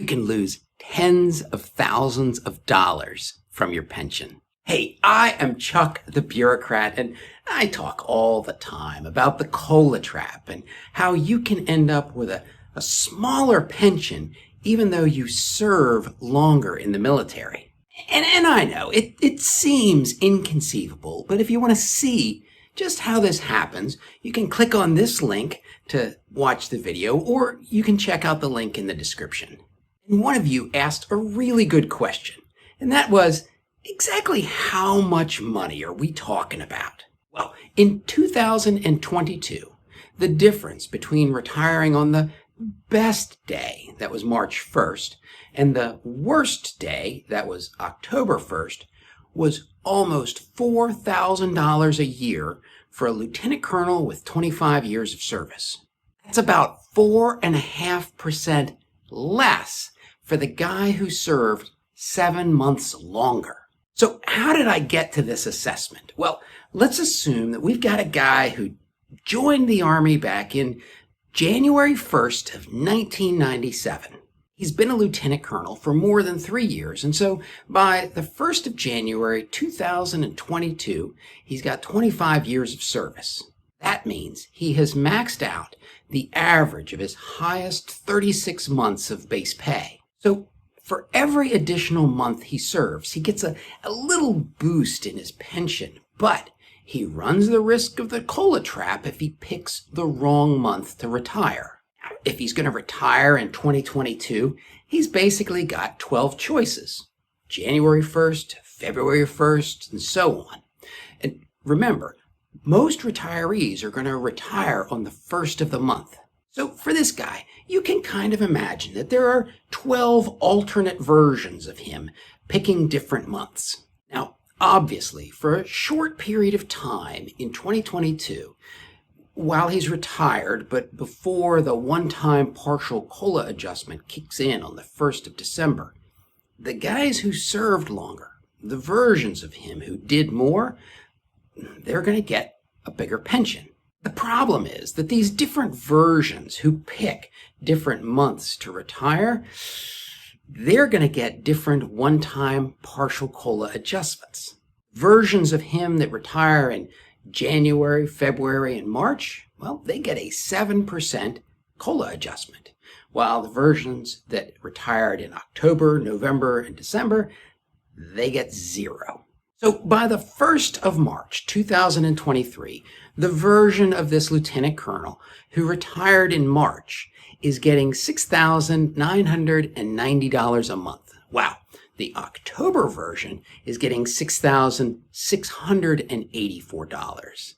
You can lose tens of thousands of dollars from your pension. Hey, I am Chuck the Bureaucrat, and I talk all the time about the COLA trap and how you can end up with a smaller pension even though you serve longer in the military. And I know, it seems inconceivable, but if you want to see just how this happens, you can click on this link to watch the video, or you can check out the link in the description. And one of you asked a really good question, and that was, exactly how much money are we talking about? Well, in 2022, the difference between retiring on the best day, that was March 1st, and the worst day, that was October 1st, was almost $4,000 a year for a lieutenant colonel with 25 years of service. That's about 4.5% less for the guy who served 7 months longer. So how did I get to this assessment? Well, let's assume that we've got a guy who joined the Army back in January 1st of 1997. He's been a lieutenant colonel for more than 3 years, and so by the 1st of January 2022, he's got 25 years of service. That means he has maxed out the average of his highest 36 months of base pay. So for every additional month he serves, he gets a little boost in his pension, but he runs the risk of the COLA trap if he picks the wrong month to retire. If he's going to retire in 2022, he's basically got 12 choices. January 1st, February 1st, and so on. And remember, most retirees are going to retire on the 1st of the month. So for this guy, you can kind of imagine that there are 12 alternate versions of him picking different months. Now, obviously, for a short period of time in 2022, while he's retired, but before the one-time partial COLA adjustment kicks in on the 1st of December, the guys who served longer, the versions of him who did more, they're going to get a bigger pension. The problem is that these different versions who pick different months to retire, they're going to get different one-time partial COLA adjustments. Versions of him that retire in January, February, and March, well, they get a 7% COLA adjustment, while the versions that retired in October, November, and December, they get 0. So by the 1st of March 2023, the version of this lieutenant colonel who retired in March is getting $6,990 a month. Wow. The October version is getting $6,684.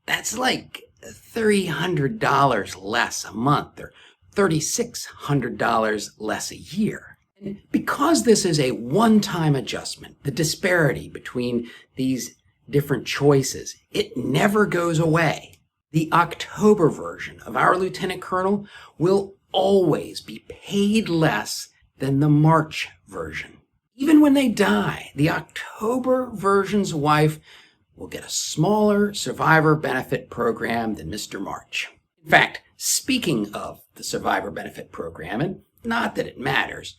That's like $300 less a month, or $3,600 less a year. And because this is a one-time adjustment, the disparity between these different choices, it never goes away. The October version of our lieutenant colonel will always be paid less than the March version. Even when they die, the October version's wife will get a smaller survivor benefit program than Mr. March. In fact, speaking of the survivor benefit program, and not that it matters,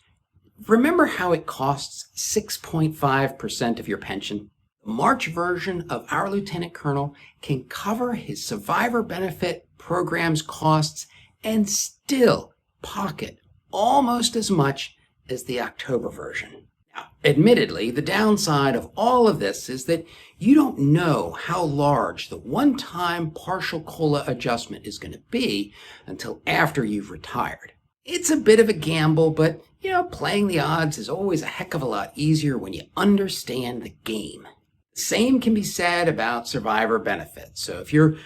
remember how it costs 6.5% of your pension? The March version of our lieutenant colonel can cover his survivor benefit program's costs and still pocket almost as much as the October version. Now, admittedly, the downside of all of this is that you don't know how large the one-time partial COLA adjustment is going to be until after you've retired. It's a bit of a gamble, but, playing the odds is always a heck of a lot easier when you understand the game. The same can be said about survivor benefits. So if you're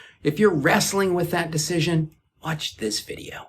wrestling with that decision, watch this video.